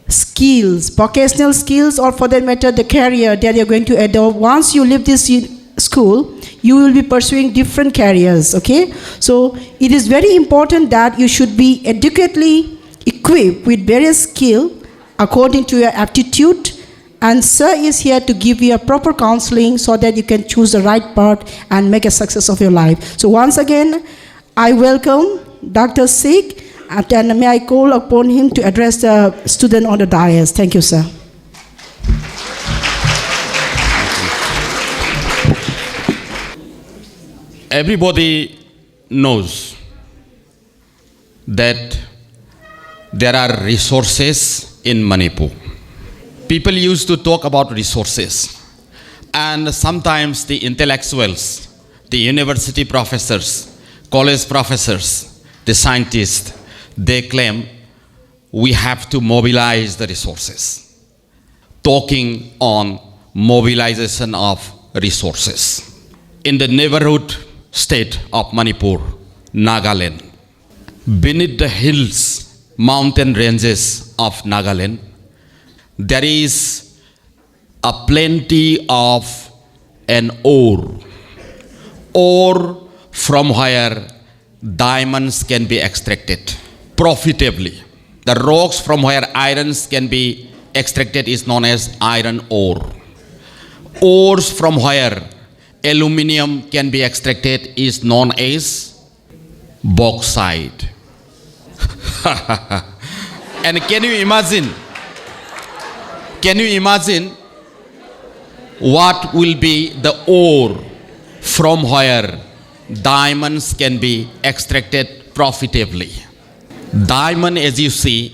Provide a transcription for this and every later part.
skills, vocational skills, or for that matter, the career that you're going to adopt. Once you leave this school, you will be pursuing different careers, okay? So it is very important that you should be adequately equipped with various skills according to your aptitude, and sir is here to give you a proper counseling so that you can choose the right path and make a success of your life. So once again, I welcome Dr. Sikh, and may I call upon him to address the student on the dais. Thank you, sir. Everybody knows that there are resources in Manipur. People used to talk about resources, and sometimes the intellectuals, the university professors, college professors, the scientists, they claim we have to mobilize the resources, talking on mobilization of resources. In the neighborhood state of Manipur, Nagaland, beneath the hills, mountain ranges of Nagaland, there is a plenty of an ore from where diamonds can be extracted profitably. The rocks from where irons can be extracted is known as iron ore. Ores from where aluminium can be extracted is known as bauxite. And can you imagine what will be the ore from where diamonds can be extracted profitably? Diamond, as you see,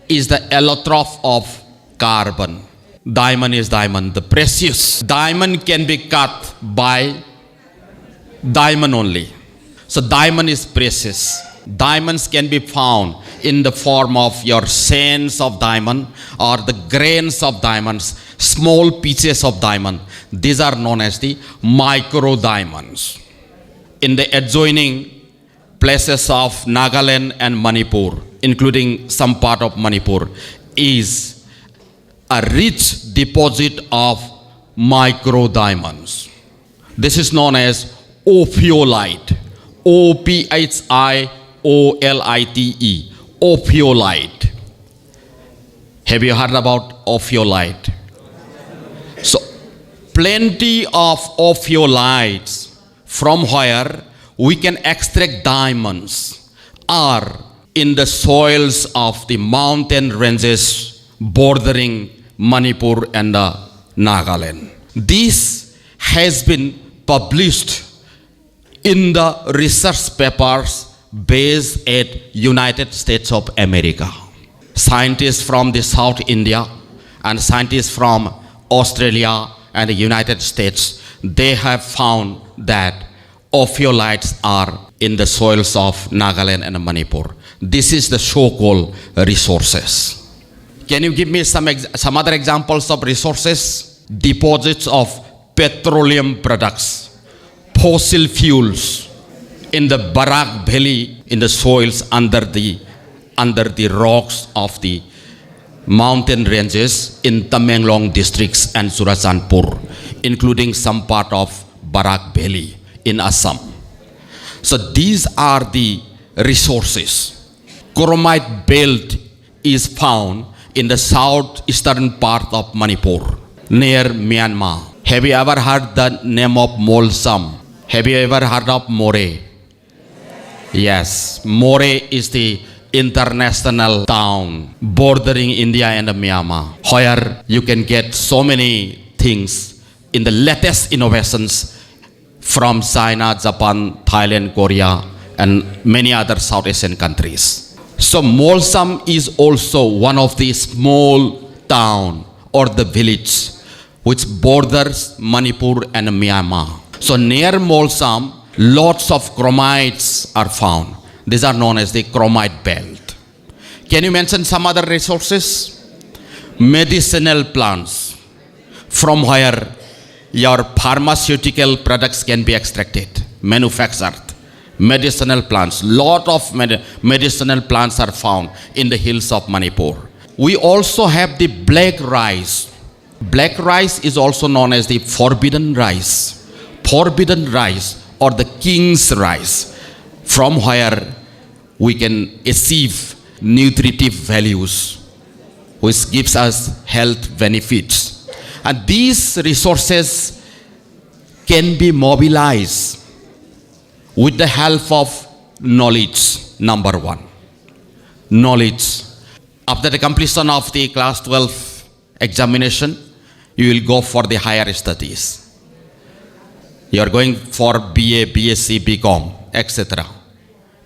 is the allotrope of carbon. Diamond is diamond, the precious. Diamond can be cut by diamond only. So diamond is precious. Diamonds can be found in the form of your sands of diamond or the grains of diamonds, small pieces of diamond. These are known as the micro diamonds. In the adjoining places of Nagaland and Manipur, including some part of Manipur, is a rich deposit of micro diamonds. This is known as ophiolite. O-P-H-I-O-L-I-T-E. Ophiolite. Have you heard about ophiolite? So, plenty of ophiolites from where we can extract diamonds are in the soils of the mountain ranges bordering Manipur and Nagaland. This has been published in the research papers based at United States of America. Scientists from the South India and scientists from Australia and the United States, they have found that ophiolites are in the soils of Nagaland and Manipur. This is the so-called resources. Can you give me some other examples of resources? Deposits of petroleum products, fossil fuels in the Barak Valley, in the soils under the rocks of the mountain ranges in Tamenglong districts and Churachandpur, including some part of Barak Valley in Assam. So these are the resources. Chromite belt is found in the southeastern part of Manipur, near Myanmar. Have you ever heard the name of Molsam? Have you ever heard of More? Yes, More is the international town bordering India and Myanmar, where you can get so many things in the latest innovations from China, Japan, Thailand, Korea, and many other South Asian countries. So Molsam is also one of the small town or the village which borders Manipur and Myanmar. So near Molsam, lots of chromites are found. These are known as the chromite belt. Can you mention some other resources? Medicinal plants, from where your pharmaceutical products can be extracted, manufactured. Medicinal plants, lot of medicinal plants are found in the hills of Manipur. we also have the black rice. Black rice is also known as the forbidden rice. Forbidden rice or the king's rice, from where we can achieve nutritive values, which gives us health benefits. And these resources can be mobilized with the help of knowledge. Number one, knowledge. After the completion of the class 12 examination, you will go for the higher studies. You are going for BA, BSc, BCom, etc.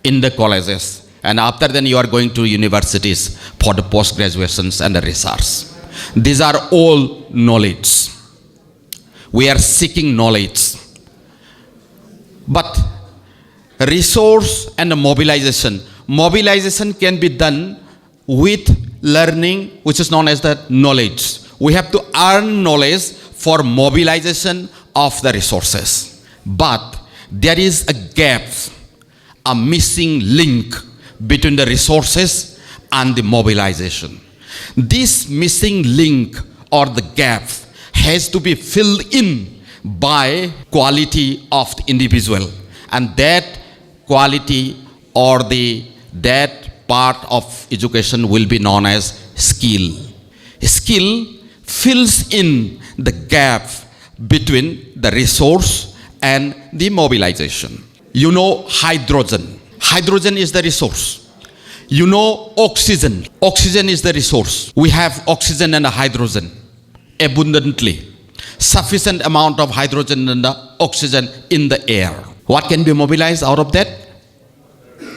in the colleges. And after then you are going to universities for the post-graduations and the research. These are all knowledge. We are seeking knowledge. But resource and mobilization. Mobilization can be done with learning, which is known as the knowledge. We have to earn knowledge for mobilization of the resources. But there is a gap, a missing link between the resources and the mobilization. This missing link or the gap has to be filled in by quality of the individual. And that quality or that part of education will be known as skill. Skill fills in the gap between the resource and the mobilization. You know hydrogen. Hydrogen is the resource. You know oxygen. Oxygen is the resource. We have oxygen and hydrogen abundantly. Sufficient amount of hydrogen and oxygen in the air. What can be mobilized out of that?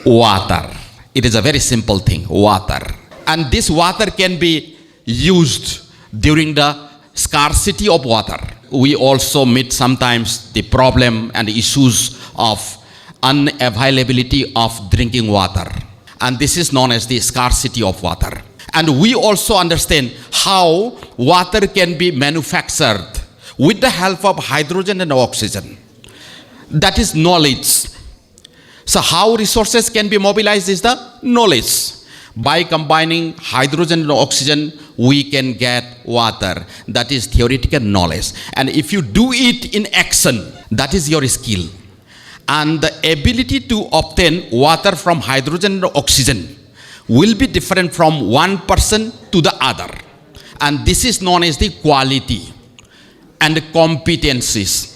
Water. It is a very simple thing, water. And this water can be used during the scarcity of water. We also meet sometimes the problem and issues of unavailability of drinking water. And this is known as the scarcity of water. And we also understand how water can be manufactured with the help of hydrogen and oxygen. That is knowledge. So how resources can be mobilized is the knowledge. By combining hydrogen and oxygen, we can get water. That is theoretical knowledge. And if you do it in action, that is your skill. And the ability to obtain water from hydrogen and oxygen will be different from one person to the other. And this is known as the quality and the competencies.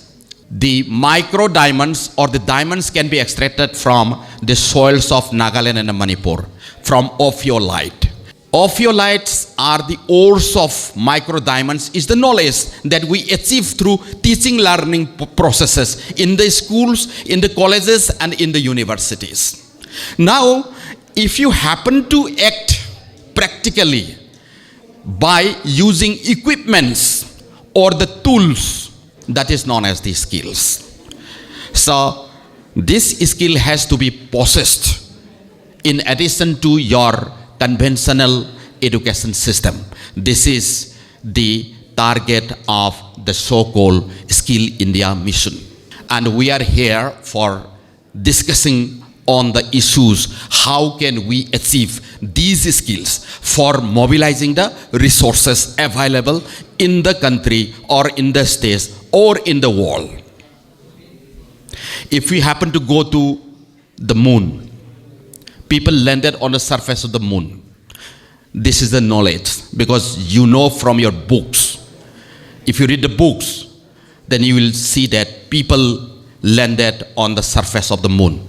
The micro diamonds or the diamonds can be extracted from the soils of Nagaland and Manipur, from ophiolite. Ophiolites are the ores of micro diamonds, is the knowledge that we achieve through teaching learning processes in the schools, in the colleges and in the universities. Now, if you happen to act practically by using equipments or the tools, that is known as the skills. So this skill has to be possessed in addition to your conventional education system. This is the target of the so-called Skill India mission. And we are here for discussing on the issues, how can we achieve these skills for mobilizing the resources available in the country or in the states or in the world. If we happen to go to the moon, people landed on the surface of the moon. This is the knowledge, because you know from your books. If you read the books, then you will see that people landed on the surface of the moon.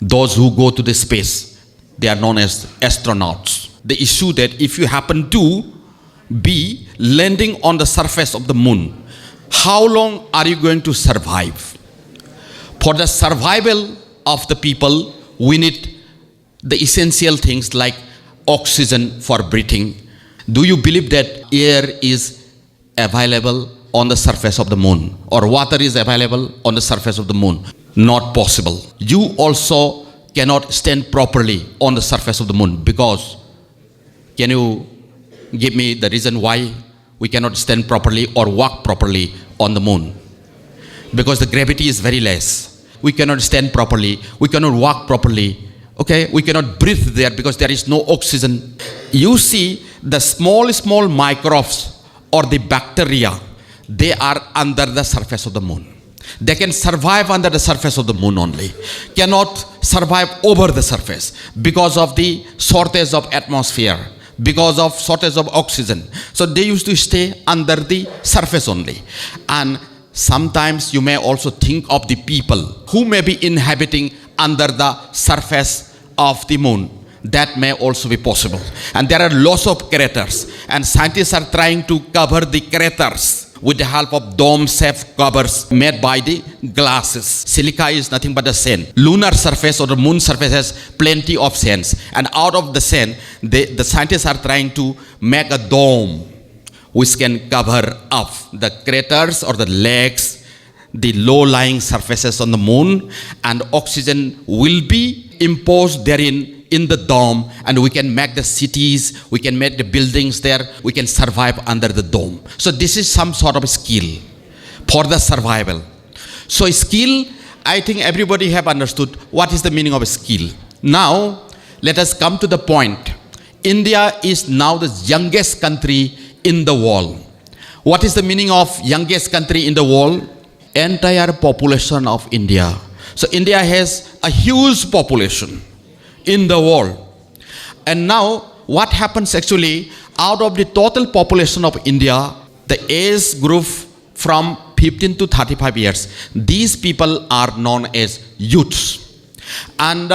Those who go to the space, they are known as astronauts. The issue that if you happen to be landing on the surface of the moon, how long are you going to survive? For the survival of the people, we need the essential things like oxygen for breathing. Do you believe that air is available on the surface of the moon, or water is available on the surface of the moon? Not possible. You also cannot stand properly on the surface of the moon, because, can you give me the reason why we cannot stand properly or walk properly on the moon? Because the gravity is very less. We cannot stand properly, we cannot walk properly Okay, we cannot breathe there because there is no oxygen. You see the small microbes or the bacteria, they are under the surface of the moon. They can survive under the surface of the moon only, cannot survive over the surface because of the shortage of atmosphere, because of shortage of oxygen. So they used to stay under the surface only. And sometimes you may also think of the people who may be inhabiting under the surface of the moon. That may also be possible. And there are lots of craters, and scientists are trying to cover the craters with the help of dome-shaped covers made by the glasses. Silica is nothing but a sand. Lunar surface or the moon surface has plenty of sands. And out of the sand, the scientists are trying to make a dome which can cover up the craters or the lakes, the low-lying surfaces on the moon, and oxygen will be imposed therein in the dome, and we can make the cities, we can make the buildings there, we can survive under the dome. So this is some sort of skill for the survival. So skill, I think everybody have understood what is the meaning of a skill. Now, let us come to the point. India is now the youngest country in the world. What is the meaning of youngest country in the world? Entire population of India. So India has a huge population in the world. And now what happens actually, out of the total population of India, the age group from 15 to 35 years, these people are known as youths. And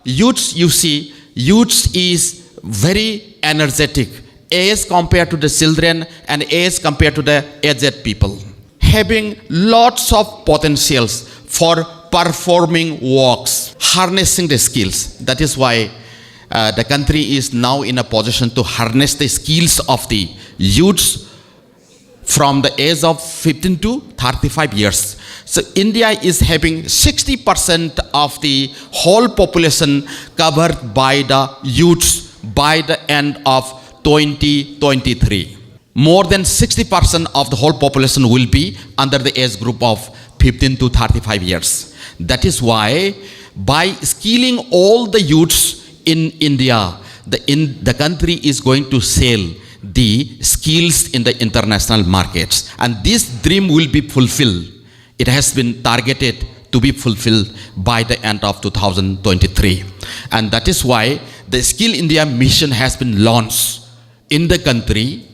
youths, you see, youths is very energetic as compared to the children and as compared to the aged people, having lots of potentials for performing works, harnessing the skills. That is why the country is now in a position to harness the skills of the youths from the age of 15 to 35 years. So India is having 60% of the whole population covered by the youths by the end of 2023. More than 60% of the whole population will be under the age group of 15 to 35 years. That is why by skilling all the youths in India, the country is going to sell the skills in the international markets. And this dream will be fulfilled. It has been targeted to be fulfilled by the end of 2023. And that is why the Skill India mission has been launched in the country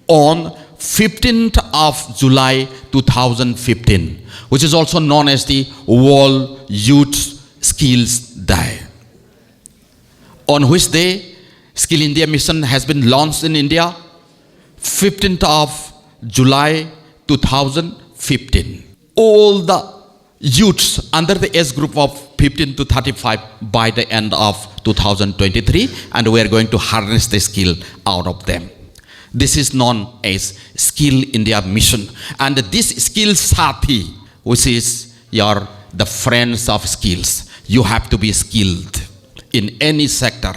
on 15th of July 2015, which is also known as the World Youth Skills Day, on which day Skill India mission has been launched in India, 15th of July 2015. All the youths under the age group of 15 to 35 by the end of 2023, and we are going to harness the skill out of them. This is known as Skill India Mission. And this skill Sathi, which is the friends of skills. You have to be skilled in any sector.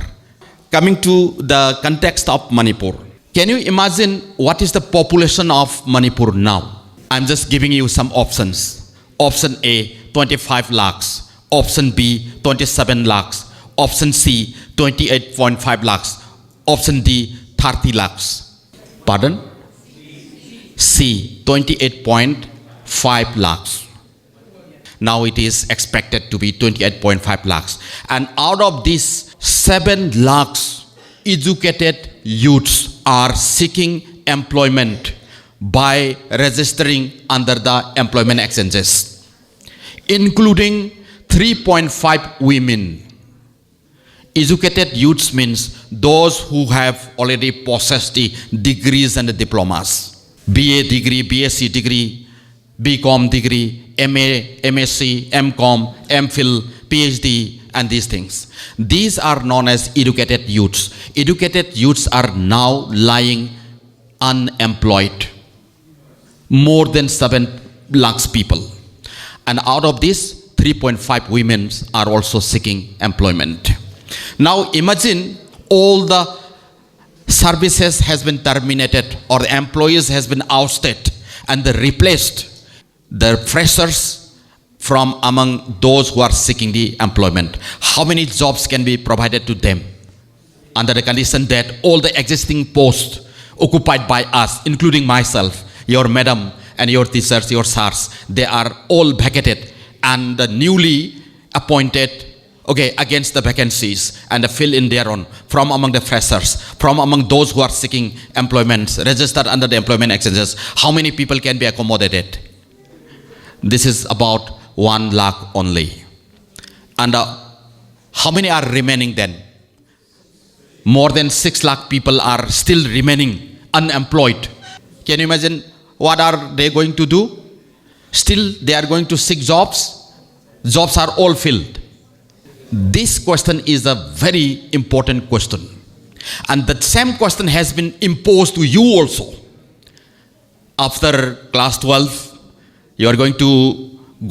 Coming to the context of Manipur, can you imagine what is the population of Manipur now? I'm just giving you some options. Option A, 25 lakhs. Option B, 27 lakhs. Option C, 28.5 lakhs. Option D, 30 lakhs. Pardon? C, 28.5 lakhs. Now it is expected to be 28.5 lakhs. And out of these, 7 lakhs educated youths are seeking employment by registering under the employment exchanges, including 3.5 women. Educated youths means those who have already possessed the degrees and the diplomas. BA degree, BSc degree, BCom degree, MA, MSc, MCom, MPhil, PhD, and these things. These are known as educated youths. Educated youths are now lying unemployed. More than 7 lakhs people. And out of this, 3.5 women are also seeking employment. Now imagine all the services has been terminated or the employees has been ousted and they replaced. The freshers from among those who are seeking the employment. How many jobs can be provided to them? Under the condition that all the existing posts occupied by us, including myself, your madam and your teachers, your sirs, they are all vacated, and the newly appointed, against the vacancies, and fill in their own from among the freshers, from among those who are seeking employment, registered under the employment exchanges. How many people can be accommodated? This is about 1 lakh only. And how many are remaining then? More than 6 lakh people are still remaining unemployed. Can you imagine what are they going to do? Still they are going to seek jobs. Jobs are all filled. This question is a very important question. And the same question has been imposed to you also. After class 12, you are going to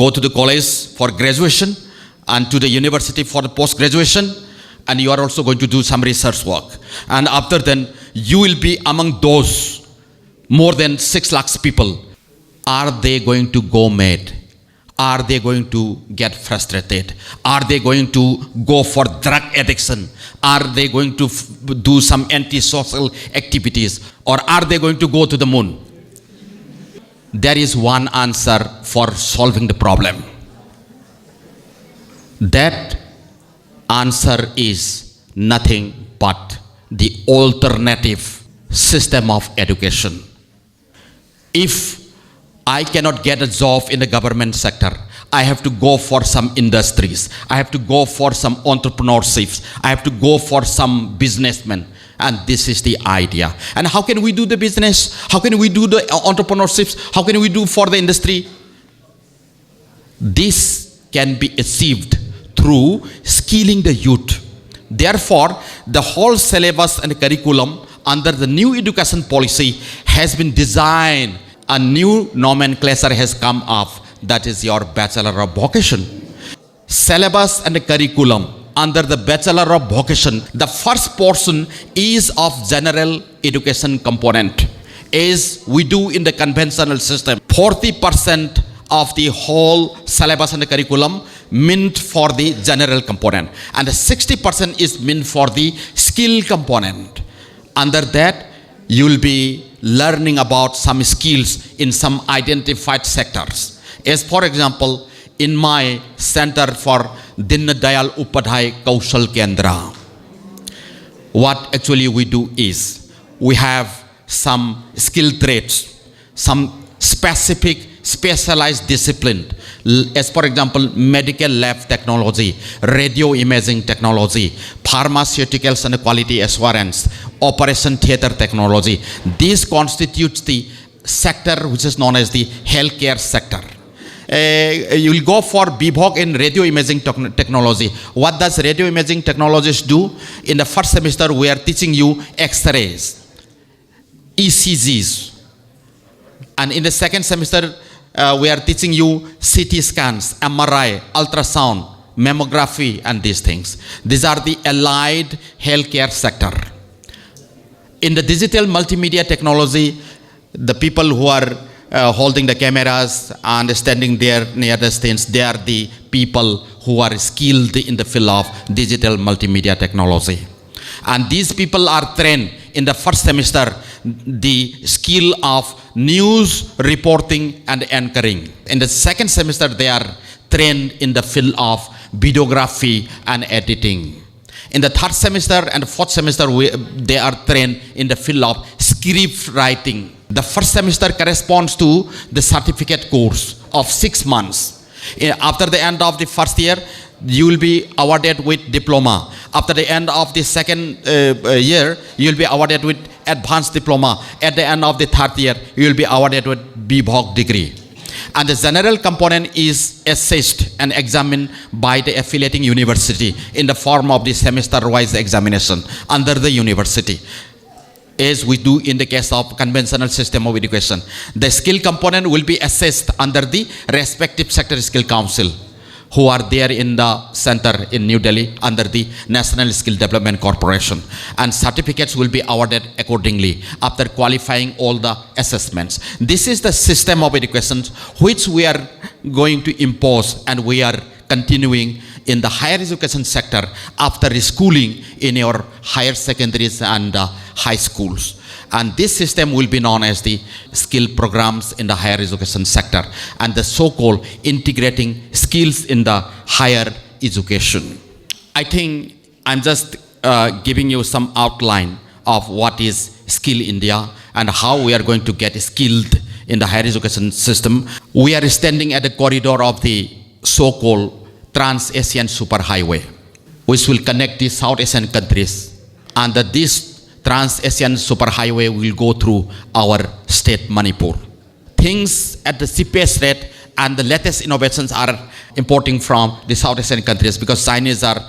go to the college for graduation and to the university for the post-graduation, and you are also going to do some research work. And after then, you will be among those more than 6 lakhs people. Are they going to go mad? Are they going to get frustrated? Are they going to go for drug addiction? Are they going to do some anti-social activities? Or are they going to go to the moon? There is one answer for solving the problem. That answer is nothing but the alternative system of education. If I cannot get a job in the government sector, I have to go for some industries. I have to go for some entrepreneurships. I have to go for some businessmen. And this is the idea. And how can we do the business? How can we do the entrepreneurships? How can we do for the industry? This can be achieved through skilling the youth. Therefore, the whole syllabus and curriculum under the new education policy has been designed. A new nomenclature has come up, that is your Bachelor of Vocation. Syllabus and curriculum under the Bachelor of Vocation, the first portion is of general education component. As we do in the conventional system, 40% of the whole syllabus and the curriculum meant for the general component, and 60% is meant for the skill component. Under that, you will be learning about some skills in some identified sectors. As for example, in my center for Din Dayal Upadhyay Kaushal Kendra, what actually we do is, we have some skill traits, some specialized discipline. As for example, medical lab technology, radio imaging technology, pharmaceuticals and quality assurance, operation theater technology. This constitutes the sector which is known as the healthcare sector. You will go for BVOC in radio imaging technology. What does radio imaging technologists do? In the first semester, we are teaching you X-rays, ECGs. And in the second semester, we are teaching you CT scans, MRI, ultrasound, mammography, and these things. These are the allied healthcare sector. In the digital multimedia technology, the people who are holding the cameras and standing there near the stands, they are the people who are skilled in the field of digital multimedia technology. And these people are trained in the first semester the skill of news reporting and anchoring. In the second semester, they are trained in the field of videography and editing. In the third semester and fourth semester, they are trained in the field of script writing. The first semester corresponds to the certificate course of 6 months. After the end of the first year, you will be awarded with diploma. After the end of the second year, you will be awarded with advanced diploma. At the end of the third year, you will be awarded with BVOC degree. And the general component is assessed and examined by the affiliating university in the form of the semester-wise examination under the university, as we do in the case of conventional system of education. The skill component will be assessed under the respective sector skill council, who are there in the center in New Delhi under the National Skill Development Corporation. And certificates will be awarded accordingly after qualifying all the assessments. This is the system of education which we are going to impose, and we are continuing in the higher education sector after schooling in your higher secondaries and high schools. And this system will be known as the skill programs in the higher education sector and the so-called integrating skills in the higher education. I think I'm just giving you some outline of what is Skill India and how we are going to get skilled in the higher education system. We are standing at the corridor of the so-called Trans-Asian Superhighway, which will connect the South Asian countries. And this Trans-Asian Superhighway will go through our state Manipur. Things at the cheapest rate and the latest innovations are importing from the South Asian countries because Chinese are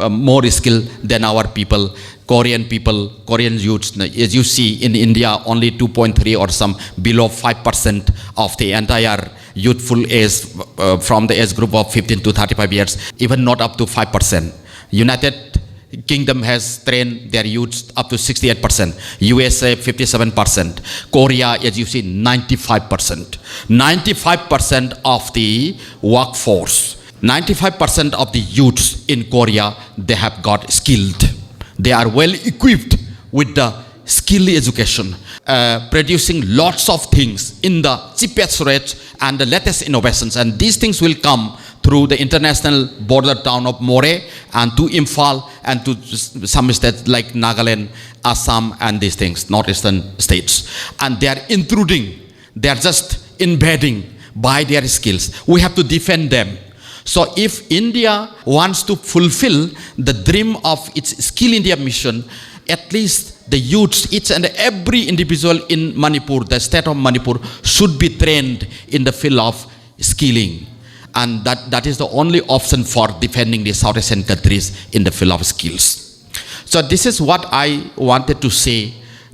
more skilled than our people. Korean youths, as you see in India, only 2.3 or some below 5% of the entire youthful age from the age group of 15 to 35 years, even not up to 5%. United Kingdom has trained their youths up to 68%, USA 57%, Korea, as you see, 95%. 95% of the workforce, 95% of the youths in Korea, they have got skilled. They are well equipped with the skill education, producing lots of things in the cheapest rates and the latest innovations. And these things will come through the international border town of More and to Imphal and to some states like Nagaland, Assam and these things, northeastern states. And they are intruding, they are just invading by their skills. We have to defend them. So if India wants to fulfill the dream of its Skill India mission, at least the youths, each and every individual in Manipur, the state of Manipur, should be trained in the field of skilling. And that is the only option for defending the South Asian countries in the field of skills. So this is what I wanted to say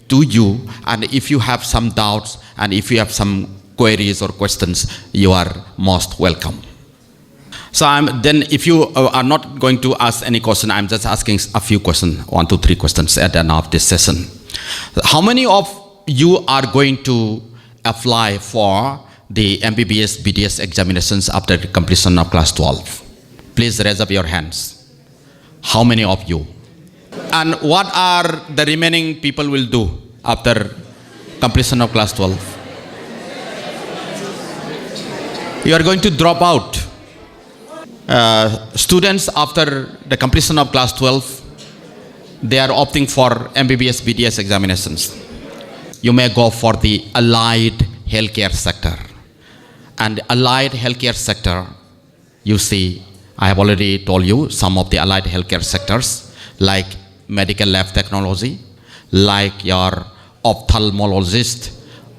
to you. And if you have some doubts and if you have some queries or questions, you are most welcome. So then if you are not going to ask any question, I'm just asking a few questions, 1 to 3 questions at the end of this session. How many of you are going to apply for the MBBS BDS examinations after the completion of class 12? Please raise up your hands. How many of you? And what are the remaining people will do after completion of class 12? You are going to drop out. Students after the completion of class 12, they are opting for MBBS BDS examinations. You may go for the allied healthcare sector. And allied healthcare sector, you see, I have already told you some of the allied healthcare sectors like medical lab technology, like your ophthalmologist,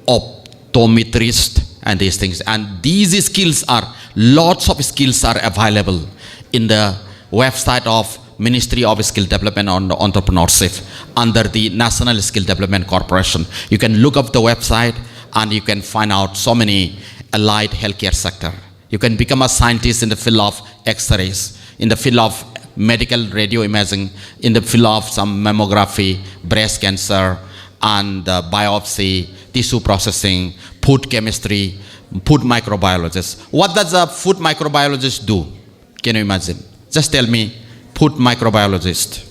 optometrist, and these things. And these skills are, lots of skills are available in the website of Ministry of Skill Development and Entrepreneurship under the National Skill Development Corporation. You can look up the website and you can find out so many allied healthcare sector. You can become a scientist in the field of X-rays, in the field of medical radio imaging, in the field of some mammography, breast cancer, and biopsy, tissue processing, food chemistry, food microbiologist. What does a food microbiologist do? Can you imagine? Just tell me, food microbiologist.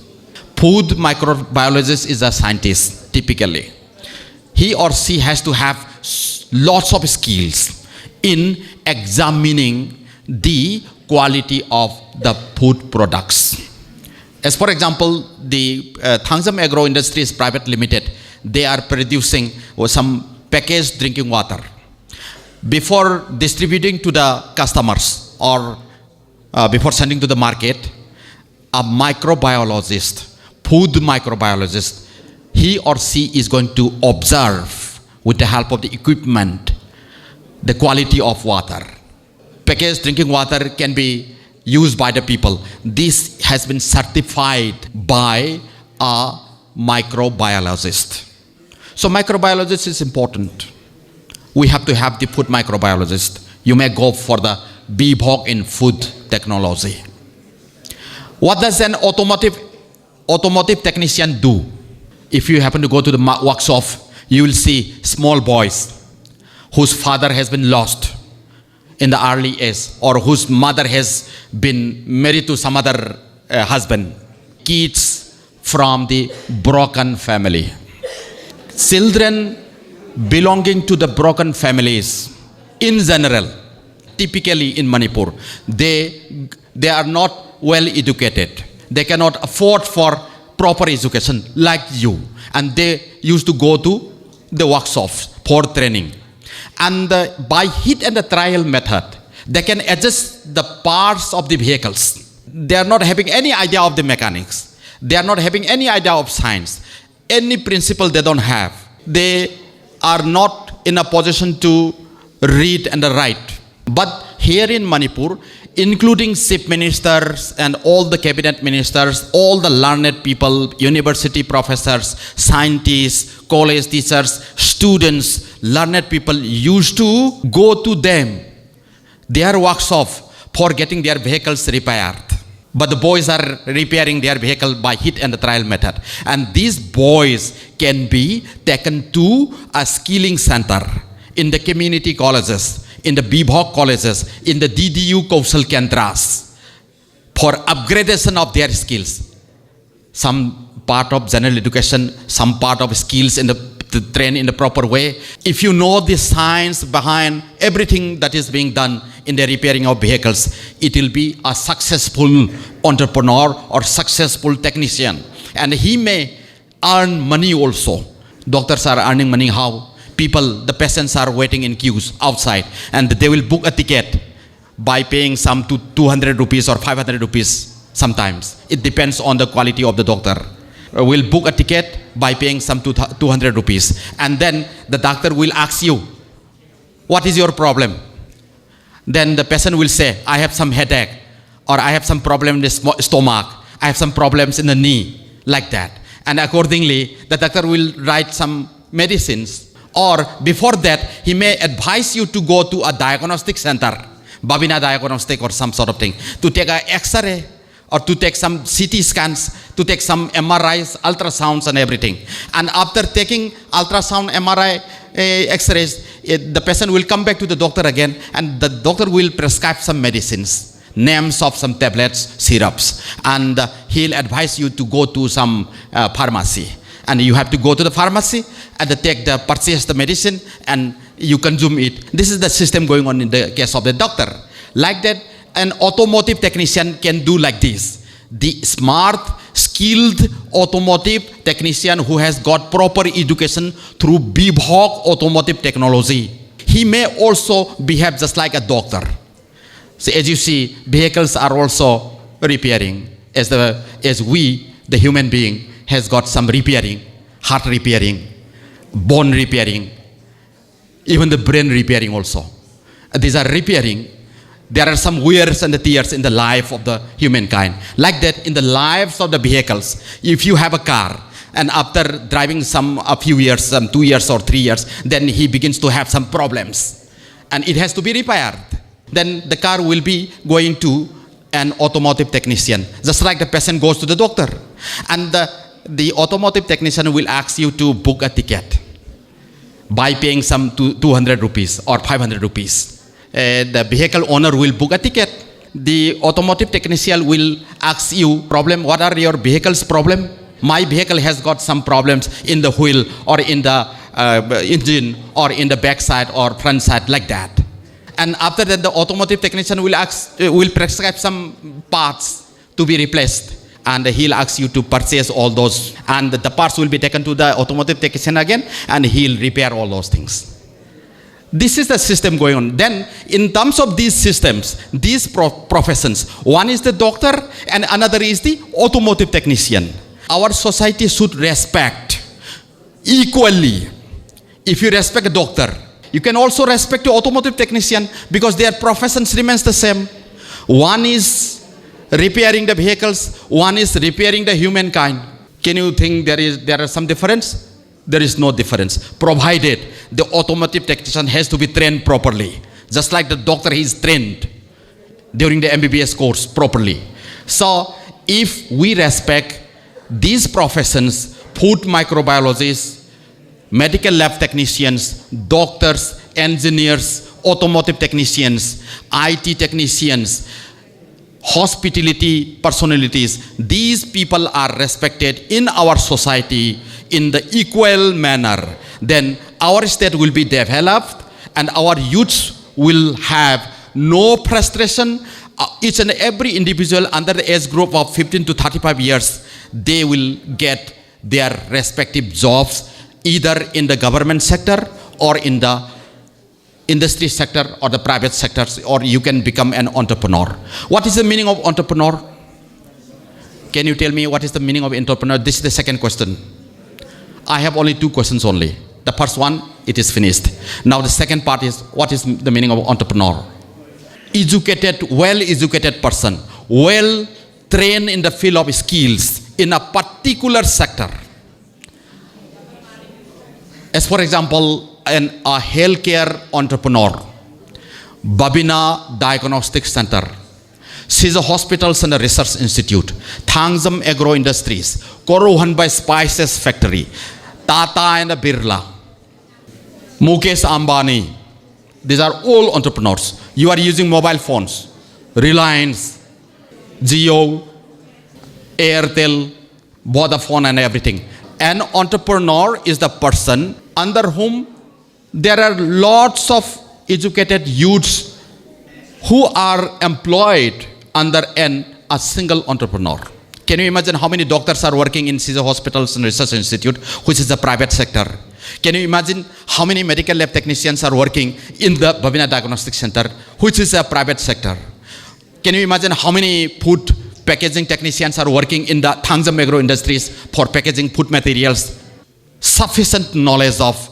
Food microbiologist is a scientist, typically. He or she has to have lots of skills in examining the quality of the food products. As for example, the Thangsam Agro Industries Private Limited, they are producing some packaged drinking water. Before distributing to the customers or before sending to the market, a microbiologist, food microbiologist, he or she is going to observe with the help of the equipment the quality of water. Packaged drinking water can be used by the people. This has been certified by a microbiologist. So microbiologist is important. We have to have the food microbiologist. You may go for the BVOC in food technology. What does an automotive technician do? If you happen to go to the workshop, you will see small boys whose father has been lost in the early age, or whose mother has been married to some other husband. Kids from the broken family. Children belonging to the broken families, in general, typically in Manipur, they are not well educated. They cannot afford for proper education like you. And they used to go to the workshops for training. And by hit and the trial method, they can adjust the parts of the vehicles. They are not having any idea of the mechanics. They are not having any idea of science. Any principle they don't have. They are not in a position to read and write. But here in Manipur, including chief ministers and all the cabinet ministers, all the learned people, university professors, scientists, college teachers, students, learned people used to go to them, their workshop, for getting their vehicles repaired. But the boys are repairing their vehicle by hit and trial method. And these boys can be taken to a skilling center in the community colleges, in the BVOC colleges, in the DDU Kaushal Kendras for upgradation of their skills. Some part of general education, some part of skills in the train in the proper way. If you know the science behind everything that is being done in the repairing of vehicles, it will be a successful entrepreneur or successful technician. And he may earn money also. Doctors are earning money how? People, the patients are waiting in queues outside and they will book a ticket by paying some 200 rupees or 500 rupees sometimes. It depends on the quality of the doctor. Will book a ticket by paying some 200 rupees. And then the doctor will ask you, what is your problem? Then the patient will say, I have some headache, or I have some problem in the stomach, I have some problems in the knee, like that. And accordingly, the doctor will write some medicines. Or before that, he may advise you to go to a diagnostic center, Babina diagnostic or some sort of thing, to take an X-ray, or to take some CT scans, to take some MRIs, ultrasounds and everything. And after taking ultrasound, MRI, X-rays, the patient will come back to the doctor again and the doctor will prescribe some medicines, names of some tablets, syrups. And he'll advise you to go to some pharmacy. And you have to go to the pharmacy and purchase the medicine and you consume it. This is the system going on in the case of the doctor. Like that, an automotive technician can do like this. The smart, skilled automotive technician who has got proper education through BVOC automotive technology, he may also behave just like a doctor. So as you see, vehicles are also repairing. As we, the human being, has got some repairing, heart repairing, bone repairing, even the brain repairing also. These are repairing. There are some wears and tears in the life of the humankind. Like that, in the lives of the vehicles, if you have a car, and after driving a few years, some 2 years or 3 years, then he begins to have some problems. And it has to be repaired. Then the car will be going to an automotive technician, just like the patient goes to the doctor. And the automotive technician will ask you to book a ticket by paying some 200 rupees or 500 rupees. The vehicle owner will book a ticket. The automotive technician will ask you, what are your vehicle's problem? My vehicle has got some problems in the wheel or in the engine or in the back side or front side, like that. And after that, the automotive technician will prescribe some parts to be replaced. And he'll ask you to purchase all those. And the parts will be taken to the automotive technician again and he'll repair all those things. This is the system going on. Then, in terms of these systems, these professions, one is the doctor and another is the automotive technician. Our society should respect equally. If you respect a doctor, you can also respect the automotive technician because their professions remains the same. One is repairing the vehicles, one is repairing the humankind. Can you think there is some difference? There is no difference, provided the automotive technician has to be trained properly. Just like the doctor is trained during the MBBS course properly. So, if we respect these professions, food microbiologists, medical lab technicians, doctors, engineers, automotive technicians, IT technicians, hospitality personalities. These people are respected in our society in the equal manner. Then our state will be developed and our youths will have no frustration. Each and every individual under the age group of 15 to 35 years, they will get their respective jobs either in the government sector or in the industry sector or the private sectors, or you can become an entrepreneur. What is the meaning of entrepreneur? Can you tell me what is the meaning of entrepreneur? This is the second question. I have only two questions only. The first one, it is finished. Now the second part is, what is the meaning of entrepreneur? Educated, well-educated person, well-trained in the field of skills in a particular sector. As for example, a healthcare entrepreneur, Babina Diagnostic Center, Caesar Hospitals and Research Institute, Thangzam Agro Industries, Korohan by Spices Factory, Tata and Birla, Mukesh Ambani. These are all entrepreneurs. You are using mobile phones, Reliance, Jio, Airtel, Vodafone and everything. An entrepreneur is the person under whom there are lots of educated youths who are employed under a single entrepreneur. Can you imagine how many doctors are working in Caesar Hospitals and Research Institute, which is the private sector? Can you imagine how many medical lab technicians are working in the Babina Diagnostic Center, which is a private sector? Can you imagine how many food packaging technicians are working in the Thangzam Agro Industries for packaging food materials? Sufficient knowledge of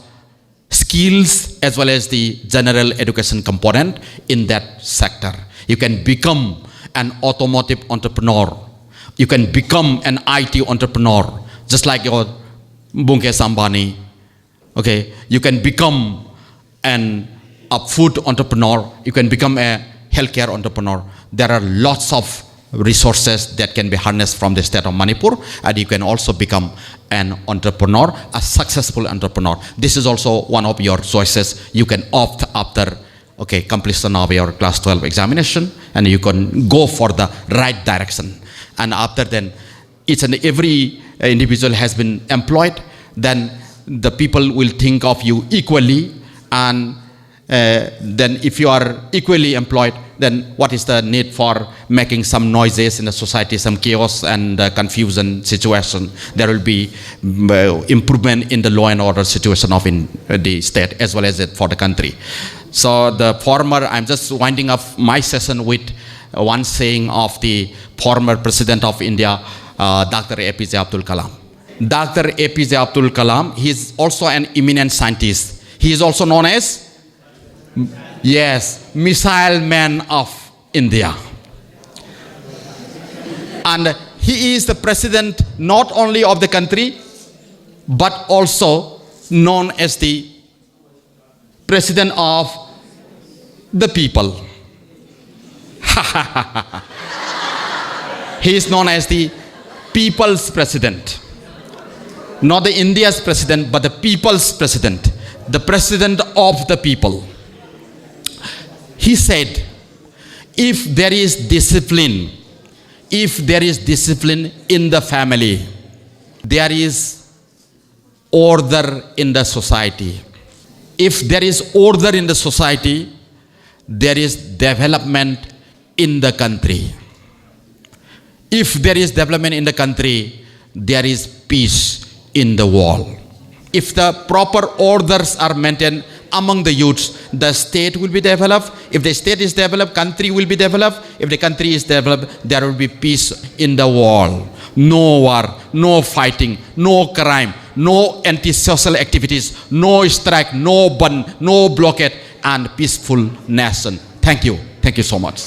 skills as well as the general education component in that sector. You can become an automotive entrepreneur. You can become an IT entrepreneur, just like your Mukesh Ambani. Okay, you can become a food entrepreneur. You can become a healthcare entrepreneur. There are lots of resources that can be harnessed from the state of Manipur, and you can also become an entrepreneur, a successful entrepreneur. This is also one of your choices. You can opt after completion of your class 12 examination, and you can go for the right direction. And after then, each and every individual has been employed, then the people will think of you equally, and then if you are equally employed, then what is the need for making some noises in the society, some chaos and confusion situation? There will be improvement in the law and order situation of in the state as well as for the country. So I'm just winding up my session with one saying of the former President of India, Dr. APJ Abdul Kalam. Dr. APJ Abdul Kalam, he is also an eminent scientist. He is also known as, yes, Missile Man of India. And he is the president not only of the country, but also known as the president of the people. He is known as the people's president. Not the India's president, but the people's president. The president of the people. He said, if there is discipline in the family, there is order in the society. If there is order in the society, there is development in the country. If there is development in the country, there is peace in the world. If the proper orders are maintained among the youths, the state will be developed. If the state is developed, country will be developed. If the country is developed, there will be peace in the world. No war, no fighting, no crime, no anti-social activities, no strike, no burn, no blockade, and peaceful nation. Thank you. Thank you so much.